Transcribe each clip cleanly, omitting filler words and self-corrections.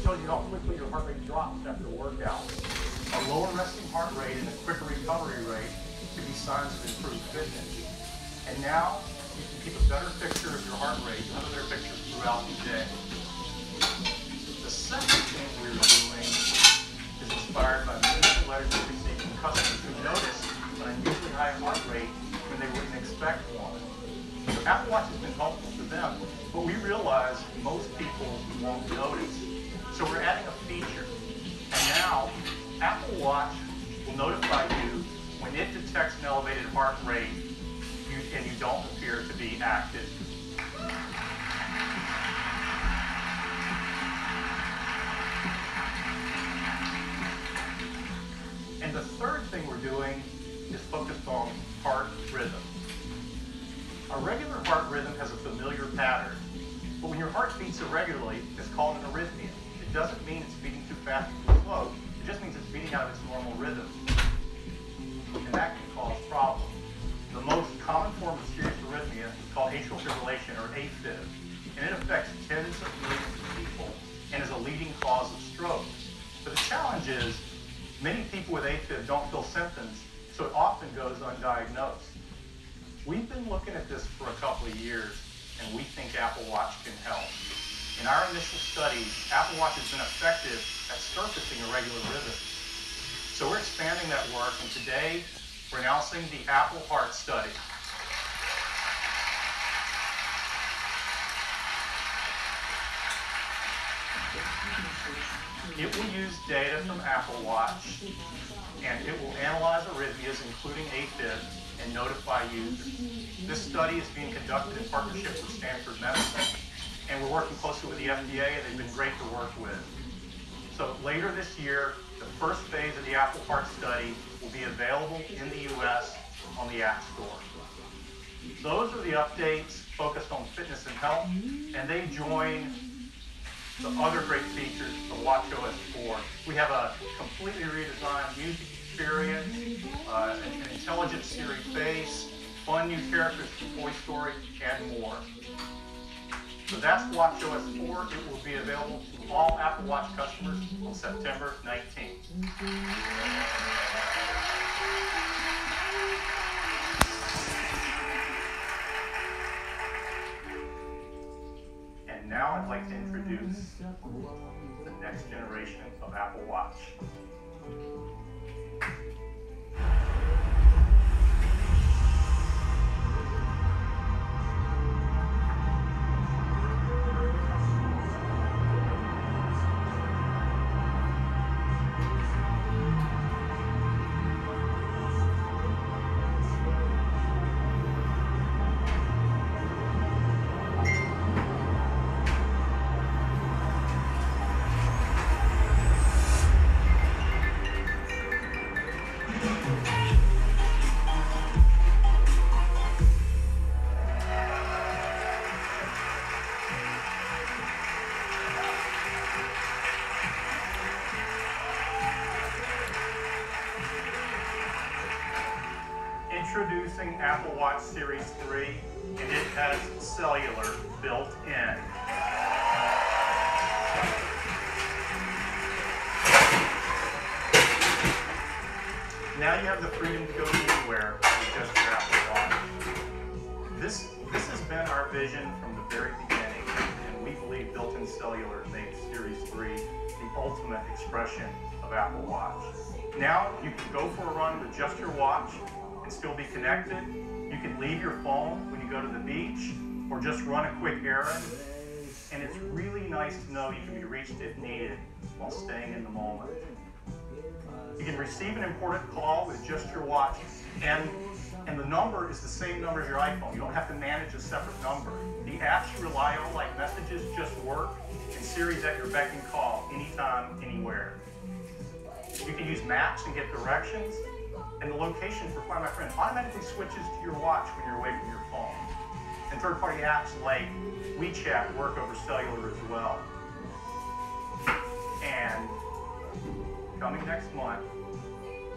shows you how quickly your heart rate drops after a workout. A lower resting heart rate and a quicker recovery rate could be signs of improved fitness. And now, you can keep a better picture of your heart rate, another better picture throughout the day. The second thing we're doing is inspired by many of the letters we receive from customers who notice an unusually high heart rate when they wouldn't expect one. So Apple Watch has been helpful to them, but we realize most people won't notice. So we're adding a feature. And now, Apple Watch will notify you when it detects an elevated heart rate and you don't appear to be active. And the third thing we're doing is focused on heart rhythm. A regular heart rhythm has a familiar pattern, but when your heart beats irregularly, it's called an arrhythmia. It doesn't mean it's beating too fast or too slow, it just means it's beating out of its normal rhythm. And that can cause problems. The most common form of serious arrhythmia is called atrial fibrillation, or AFib, and it affects tens of millions of people and is a leading cause of stroke. But the challenge is, many people with AFib don't feel symptoms, so it often goes undiagnosed. We've been looking at this for a couple of years, and we think Apple Watch can help. In our initial studies, Apple Watch has been effective at surfacing irregular rhythms. So we're expanding that work, and today we're announcing the Apple Heart Study. It will use data from Apple Watch, and it will analyze arrhythmias, including AFib, and notify users. This study is being conducted in partnership with Stanford Medicine, and we're working closely with the FDA, and they've been great to work with. So later this year, the first phase of the Apple Heart Study will be available in the US on the App Store. Those are the updates focused on fitness and health, and they join the other great features of watchOS 4. We have a completely redesigned music experience, an intelligent Siri face, fun new characters from Toy Story, and more. So that's watchOS 4. It will be available to all Apple Watch customers on September 19th. And now I'd like to introduce the next generation of Apple Watch. Introducing Apple Watch Series 3, and it has cellular built in. Now you have the freedom to go anywhere with just your Apple Watch. This has been our vision from the very beginning, and we believe built-in cellular makes Series 3 the ultimate expression of Apple Watch. Now you can go for a run with just your watch and still be connected. You can leave your phone when you go to the beach or just run a quick errand. And it's really nice to know you can be reached if needed while staying in the moment. You can receive an important call with just your watch, and the number is the same number as your iPhone. You don't have to manage a separate number. The apps you rely on, like Messages, just work, and Siri's at your beck and call anytime, anywhere. You can use maps and get directions, and the location for Find My Friend automatically switches to your watch when you're away from your phone. And third-party apps like WeChat work over cellular as well. And coming next month,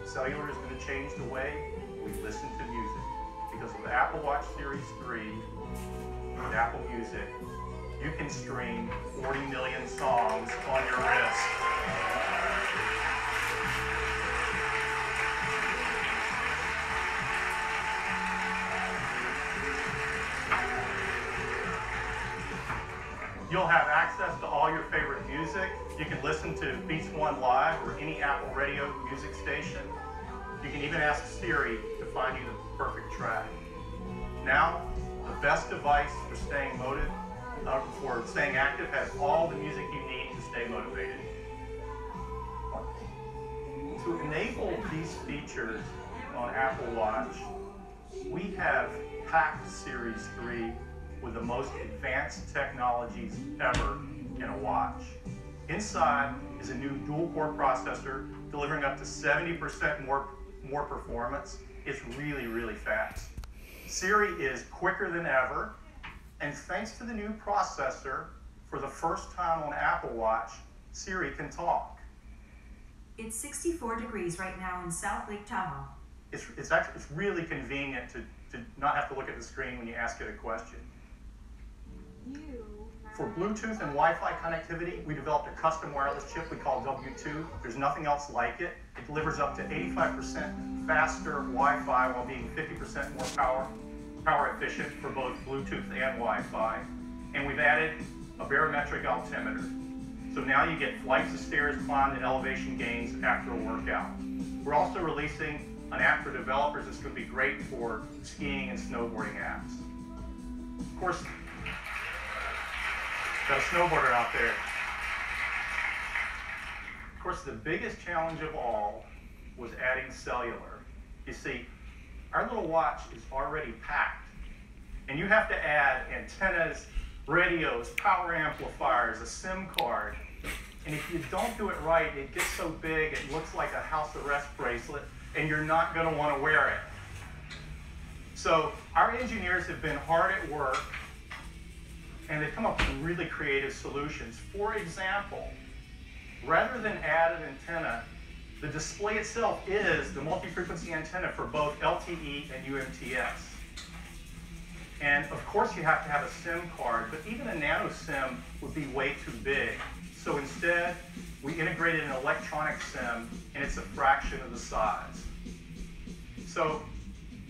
cellular is going to change the way we listen to music. Because with Apple Watch Series 3 and Apple Music, you can stream 40 million songs on your wrist. You'll have access to all your favorite music. You can listen to Beats One Live or any Apple Radio music station. You can even ask Siri to find you the perfect track. Now, the best device for staying active has all the music you need to stay motivated. To enable these features on Apple Watch, we have packed Series 3 with the most advanced technologies ever in a watch. Inside is a new dual-core processor delivering up to 70% more performance. It's really, really fast. Siri is quicker than ever, and thanks to the new processor, for the first time on Apple Watch, Siri can talk. It's 64 degrees right now in South Lake Tahoe. It's really convenient to not have to look at the screen when you ask it a question. For Bluetooth and Wi-Fi connectivity, we developed a custom wireless chip we call W2. There's nothing else like it. It delivers up to 85% faster Wi-Fi while being 50% more power efficient for both Bluetooth and Wi-Fi. And we've added a barometric altimeter. So now you get flights of stairs climbed and elevation gains after a workout. We're also releasing an app for developers that's going to be great for skiing and snowboarding apps. Of course, got a snowboarder out there. Of course, the biggest challenge of all was adding cellular. You see, our little watch is already packed, and you have to add antennas, radios, power amplifiers, a SIM card. And if you don't do it right, it gets so big it looks like a house arrest bracelet, and you're not going to want to wear it. So our engineers have been hard at work, and they've come up with some really creative solutions. For example, rather than add an antenna, the display itself is the multi-frequency antenna for both LTE and UMTS. And of course you have to have a SIM card, but even a nano SIM would be way too big. So instead, we integrated an electronic SIM, and it's a fraction of the size. So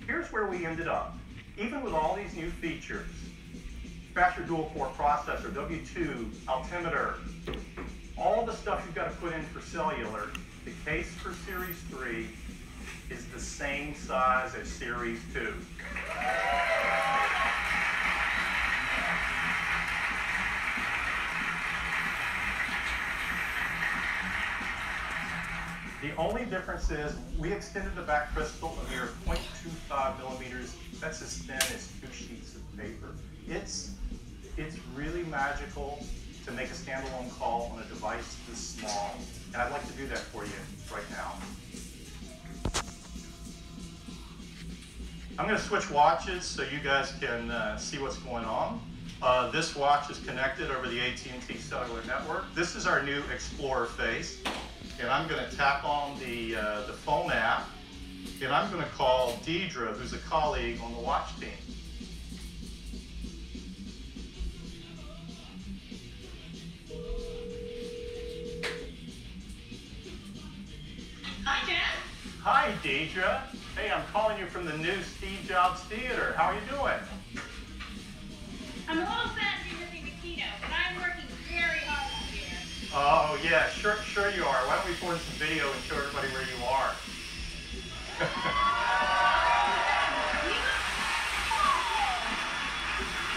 here's where we ended up. Even with all these new features, faster dual-core processor, W2, altimeter, all the stuff you've got to put in for cellular, the case for Series 3 is the same size as Series 2. The only difference is we extended the back crystal a mere 0.25 millimeters. That's as thin as 2 sheets of paper. It's really magical to make a standalone call on a device this small, and I'd like to do that for you right now. I'm going to switch watches so you guys can see what's going on. This watch is connected over the AT&T cellular network. This is our new Explorer face, and I'm going to tap on the phone app, and I'm going to call Deidre, who's a colleague on the watch team. Hi, Dad. Hi, Deidre. Hey, I'm calling you from the new Steve Jobs Theater. How are you doing? I'm a little sad to be missing the keynote, but I'm working very hard out here. Oh, yeah, sure you are. Why don't we pull in some video and show everybody where you are?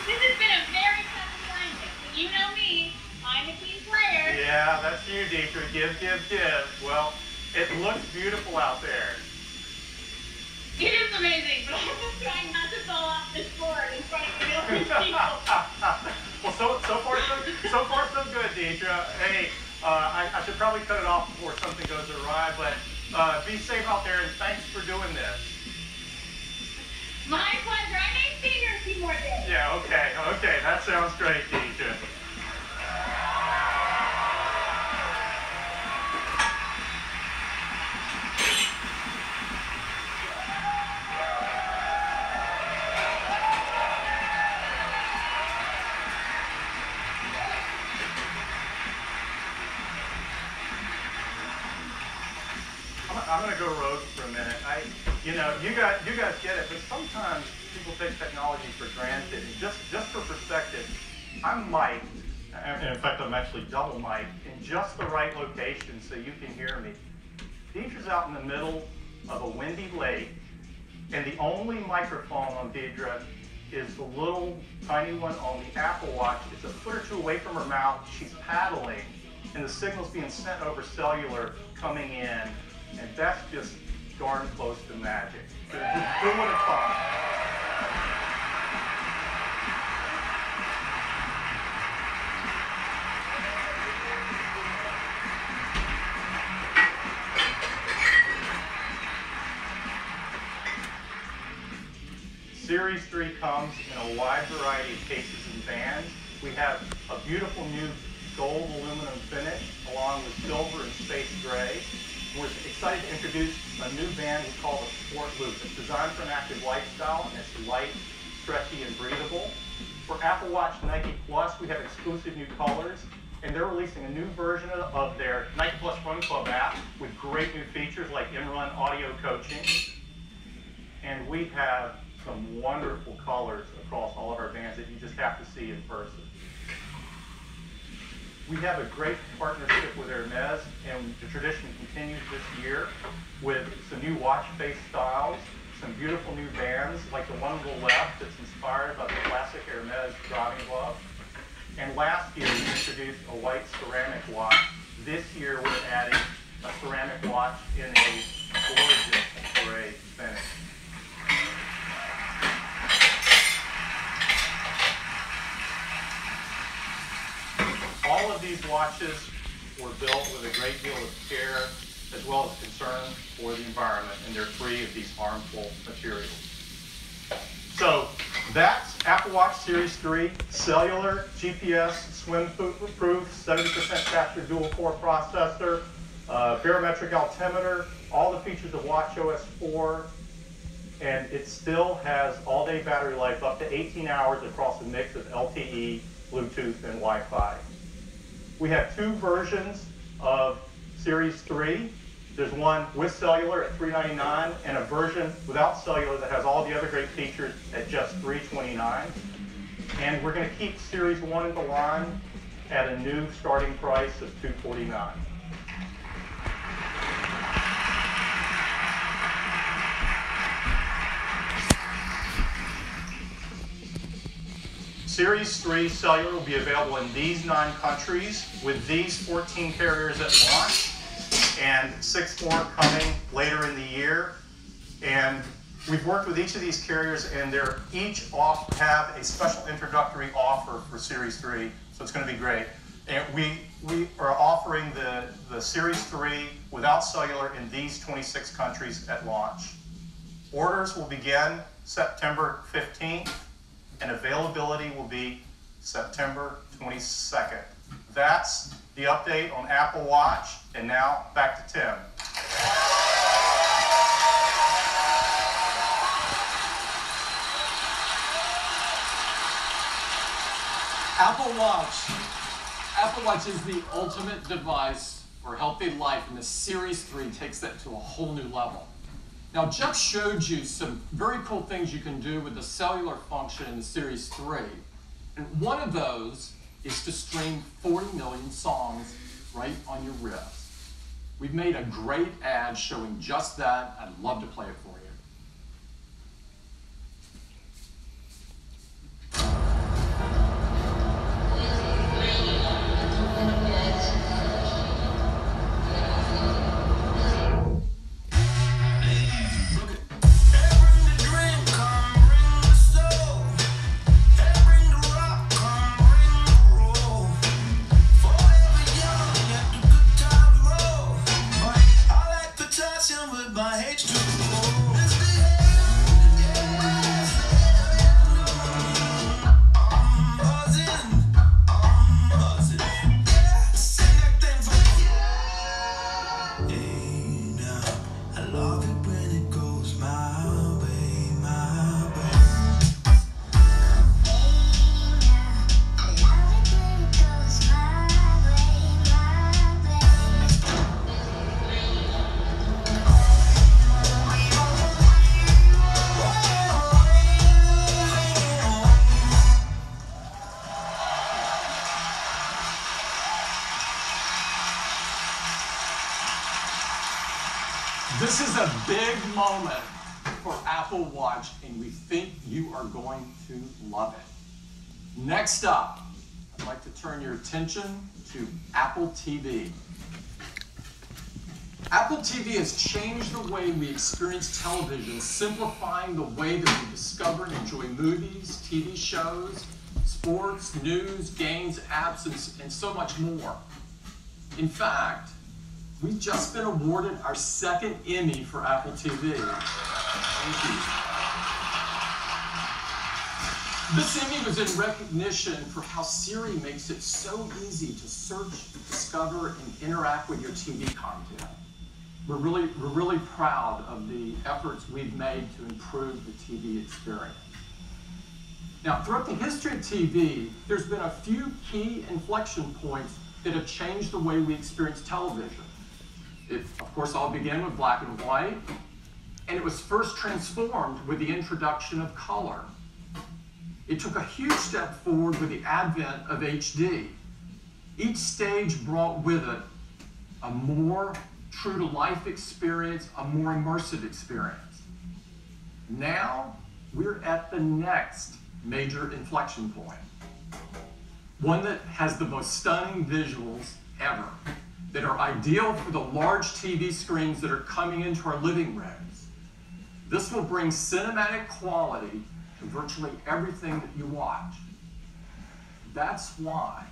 This has been a very tough assignment, but you know me. I'm a team player. Yeah, that's you, Deidre. Give. Well, it looks beautiful out there. It is amazing, but I'm just trying not to fall off this board in front of a million people. Well, so far so good, Deidre. Hey, I should probably cut it off before something goes awry, but be safe out there, and thanks for doing this. My pleasure. I may stay here a few more days. Yeah, okay, that sounds great, Deidre. I'm going to go rogue for a minute. You guys get it, but sometimes people take technology for granted. And just for perspective, I'm Mike, and in fact, I'm actually double mic in just the right location so you can hear me. Deidre's out in the middle of a windy lake, and the only microphone on Deidre is the little tiny one on the Apple Watch. It's a foot or two away from her mouth. She's paddling, and the signal's being sent over cellular coming in, and that's just darn close to magic. So just doing it fun. Series 3 comes in a wide variety of cases and bands. We have a beautiful new gold aluminum finish along with silver and space gray. We're excited to introduce a new band we call the Sport Loop. It's designed for an active lifestyle, and it's light, stretchy, and breathable. For Apple Watch Nike Plus, we have exclusive new colors, and they're releasing a new version of their Nike Plus Run Club app with great new features like in-run audio coaching. And we have some wonderful colors across all of our bands that you just have to see in person. We have a great partnership with Hermes, and the tradition continues this year with some new watch face styles, some beautiful new bands like the one on the left that's inspired by the classic Hermes driving glove. And last year we introduced a white ceramic watch. This year we're adding a ceramic watch in a gorgeous gray finish. All of these watches were built with a great deal of care as well as concern for the environment, and they're free of these harmful materials. So that's Apple Watch Series 3, cellular, GPS, swim-proof, 70% capture dual-core processor, barometric altimeter, all the features of watchOS 4, and it still has all-day battery life up to 18 hours across a mix of LTE, Bluetooth, and Wi-Fi. We have two versions of Series 3. There's one with cellular at $399 and a version without cellular that has all the other great features at just $329. And we're going to keep Series 1 in the line at a new starting price of $249. Series 3 cellular will be available in these 9 countries with these 14 carriers at launch and 6 more coming later in the year. And we've worked with each of these carriers, and they're each have a special introductory offer for Series 3, so it's going to be great. And we are offering the Series 3 without cellular in these 26 countries at launch. Orders will begin September 15th. And availability will be September 22nd. That's the update on Apple Watch, and now back to Tim. Apple Watch is the ultimate device for healthy life, and the Series 3 takes that to a whole new level. Now, Jeff showed you some very cool things you can do with the cellular function in the Series 3. And one of those is to stream 40 million songs right on your wrist. We've made a great ad showing just that. I'd love to play it for you. With my H2O. This is a big moment for Apple Watch, and we think you are going to love it. Next up, I'd like to turn your attention to Apple TV. Apple TV has changed the way we experience television, simplifying the way that we discover and enjoy movies, TV shows, sports, news, games, apps, and so much more. In fact, we've just been awarded our second Emmy for Apple TV. Thank you. This Emmy was in recognition for how Siri makes it so easy to search, discover, and interact with your TV content. We're really proud of the efforts we've made to improve the TV experience. Now, throughout the history of TV, there's been a few key inflection points that have changed the way we experience television. It, of course, all began with black and white, and it was first transformed with the introduction of color. It took a huge step forward with the advent of HD. Each stage brought with it a more true-to-life experience, a more immersive experience. Now, we're at the next major inflection point. One that has the most stunning visuals ever, that are ideal for the large TV screens that are coming into our living rooms. This will bring cinematic quality to virtually everything that you watch. That's why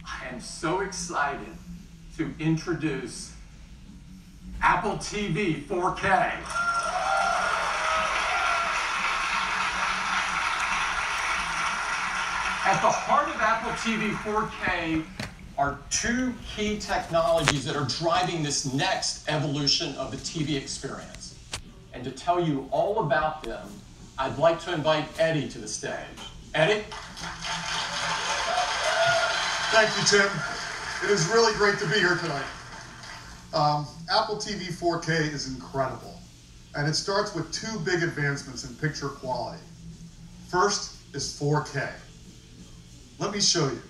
I am so excited to introduce Apple TV 4K. At the heart of Apple TV 4K are two key technologies that are driving this next evolution of the TV experience. And to tell you all about them, I'd like to invite Eddie to the stage. Eddie? Thank you, Tim. It is really great to be here tonight. Apple TV 4K is incredible, and it starts with two big advancements in picture quality. First is 4K. Let me show you.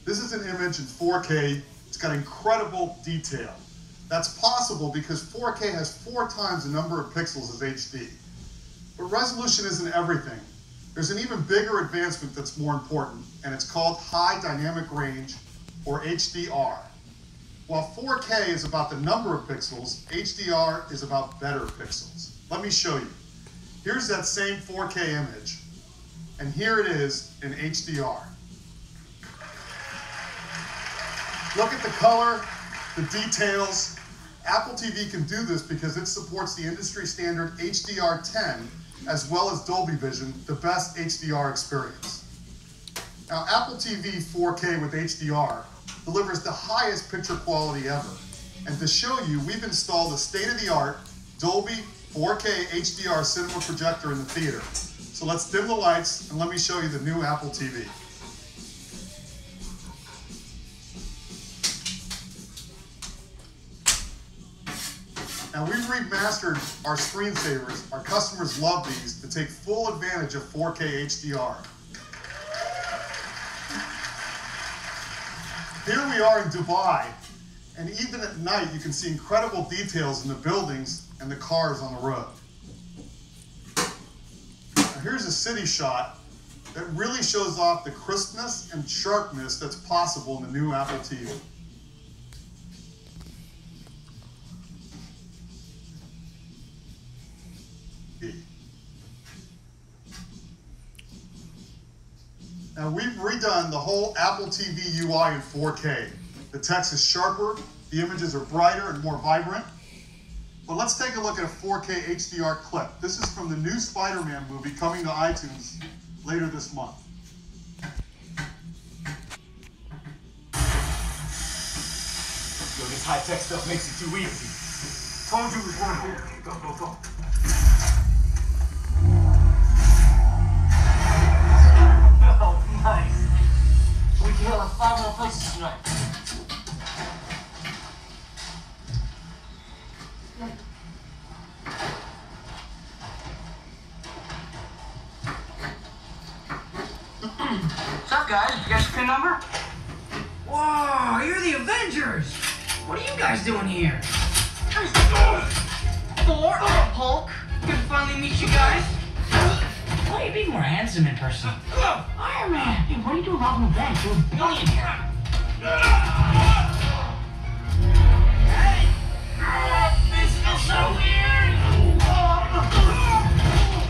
This is an image in 4K. It's got incredible detail. That's possible because 4K has 4 times the number of pixels as HD. But resolution isn't everything. There's an even bigger advancement that's more important, and it's called High Dynamic Range, or HDR. While 4K is about the number of pixels, HDR is about better pixels. Let me show you. Here's that same 4K image, and here it is in HDR. Look at the color, the details. Apple TV can do this because it supports the industry standard HDR10 as well as Dolby Vision, the best HDR experience. Now, Apple TV 4K with HDR delivers the highest picture quality ever. And to show you, we've installed a state-of-the-art Dolby 4K HDR cinema projector in the theater. So let's dim the lights and let me show you the new Apple TV. Now, we've remastered our screensavers. Our customers love these to take full advantage of 4K HDR. Here we are in Dubai, and even at night you can see incredible details in the buildings and the cars on the road. Now, here's a city shot that really shows off the crispness and sharpness that's possible in the new Apple TV. Now, we've redone the whole Apple TV UI in 4K. The text is sharper, the images are brighter and more vibrant. But let's take a look at a 4K HDR clip. This is from the new Spider-Man movie coming to iTunes later this month. Yo, this high-tech stuff makes it too easy. Told you it was one here. Go, go, go. Oh, nice. We can hit like 5 more places tonight. What's up, guys? You got your PIN number? Whoa, you're the Avengers! What are you guys doing here? Thor, Hulk, good to finally meet you guys. Why you be more handsome in person? Iron Man! Hey, what are you doing robbing a bank? You're a billionaire. Hey! This feels so weird!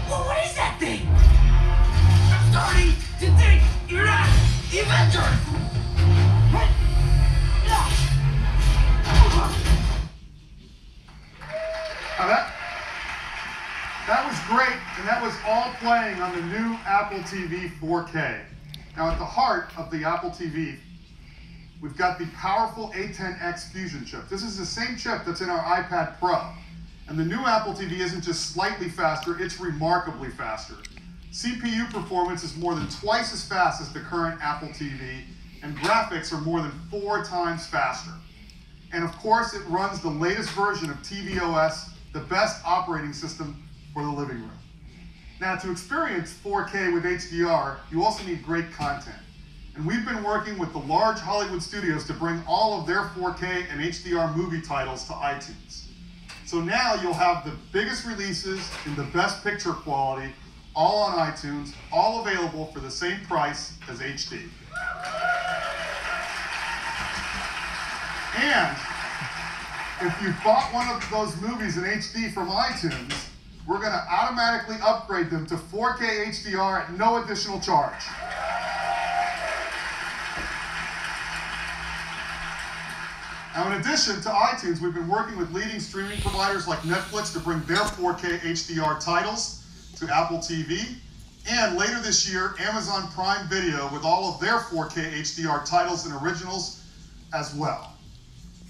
Well, what is that thing? I'm starting to think you're not the Avenger! Now that was great, and that was all playing on the new Apple TV 4K. Now at the heart of the Apple TV, we've got the powerful A10X Fusion chip. This is the same chip that's in our iPad Pro. And the new Apple TV isn't just slightly faster, it's remarkably faster. CPU performance is more than twice as fast as the current Apple TV, and graphics are more than 4 times faster. And of course, it runs the latest version of tvOS, the best operating system for the living room. Now, to experience 4K with HDR, you also need great content. And we've been working with the large Hollywood studios to bring all of their 4K and HDR movie titles to iTunes. So now you'll have the biggest releases in the best picture quality, all on iTunes, all available for the same price as HD. And if you bought one of those movies in HD from iTunes, we're going to automatically upgrade them to 4K HDR at no additional charge. Now, in addition to iTunes, we've been working with leading streaming providers like Netflix to bring their 4K HDR titles to Apple TV. And later this year, Amazon Prime Video with all of their 4K HDR titles and originals as well.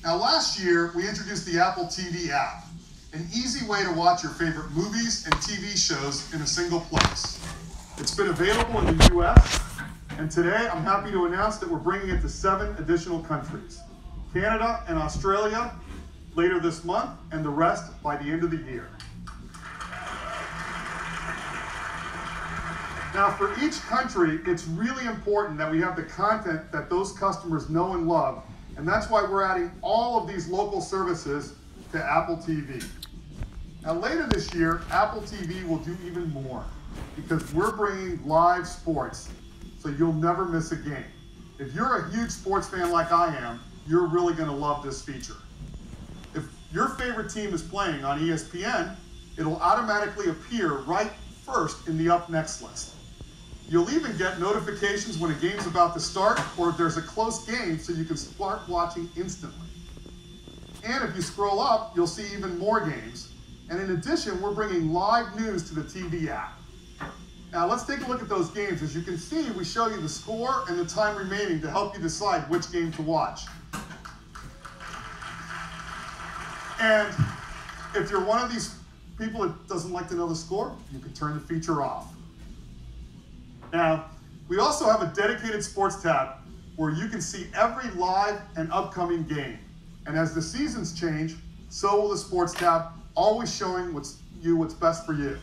Now, last year, we introduced the Apple TV app, an easy way to watch your favorite movies and TV shows in a single place. It's been available in the US, and today I'm happy to announce that we're bringing it to 7 additional countries: Canada and Australia later this month, and the rest by the end of the year. Now, for each country, it's really important that we have the content that those customers know and love, and that's why we're adding all of these local services to Apple TV. Now, later this year, Apple TV will do even more, because we're bringing live sports, so you'll never miss a game. If you're a huge sports fan like I am, you're really going to love this feature. If your favorite team is playing on ESPN, it'll automatically appear right first in the Up Next list. You'll even get notifications when a game's about to start, or if there's a close game, so you can start watching instantly. And if you scroll up, you'll see even more games. And in addition, we're bringing live news to the TV app. Now let's take a look at those games. As you can see, we show you the score and the time remaining to help you decide which game to watch. And if you're one of these people that doesn't like to know the score, you can turn the feature off. Now, we also have a dedicated sports tab where you can see every live and upcoming game. And as the seasons change, so will the sports tab, always showing what's best for you.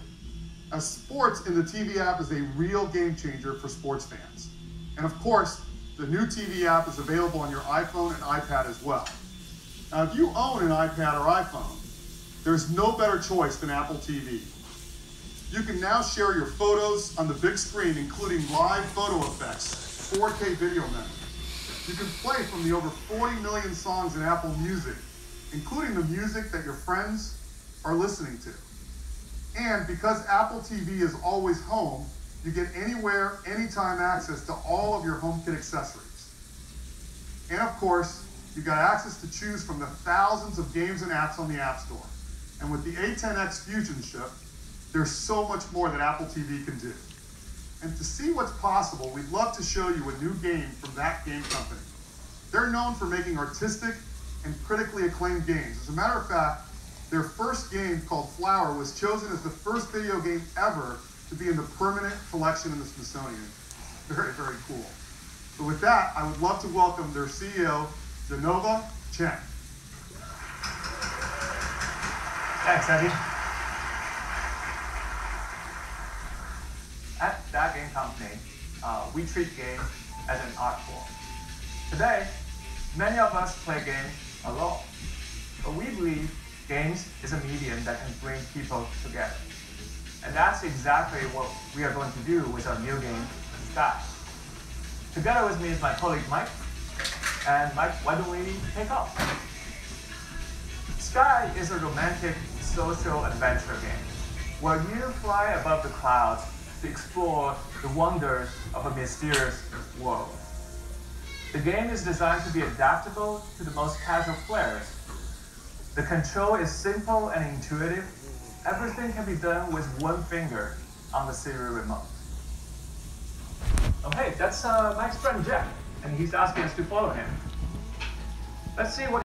Now, sports in the TV app is a real game changer for sports fans. And of course, the new TV app is available on your iPhone and iPad as well. Now, if you own an iPad or iPhone, there's no better choice than Apple TV. You can now share your photos on the big screen, including live photo effects, 4K video memory. You can play from the over 40 million songs in Apple Music, including the music that your friends are listening to. And because Apple TV is always home, you get anywhere, anytime access to all of your HomeKit accessories. And of course, you got access to choose from the thousands of games and apps on the App Store. And with the A10X Fusion chip, there's so much more that Apple TV can do. And to see what's possible, we'd love to show you a new game from that game company. They're known for making artistic and critically acclaimed games. As a matter of fact, their first game, called Flower, was chosen as the first video game ever to be in the permanent collection in the Smithsonian. Very, very cool. So with that, I would love to welcome their CEO, Genova Chen. Thanks, Eddie. At that game company, we treat games as an art form. Today, many of us play games alone, but we believe games is a medium that can bring people together. And that's exactly what we are going to do with our new game, Sky. Together with me is my colleague Mike. And Mike, why don't we take off? Sky is a romantic social adventure game where you fly above the clouds to explore the wonders of a mysterious world. The game is designed to be adaptable to the most casual players. The control is simple and intuitive. Everything can be done with one finger on the serial remote. Oh hey, that's Mike's friend Jack, and he's asking us to follow him. Let's see what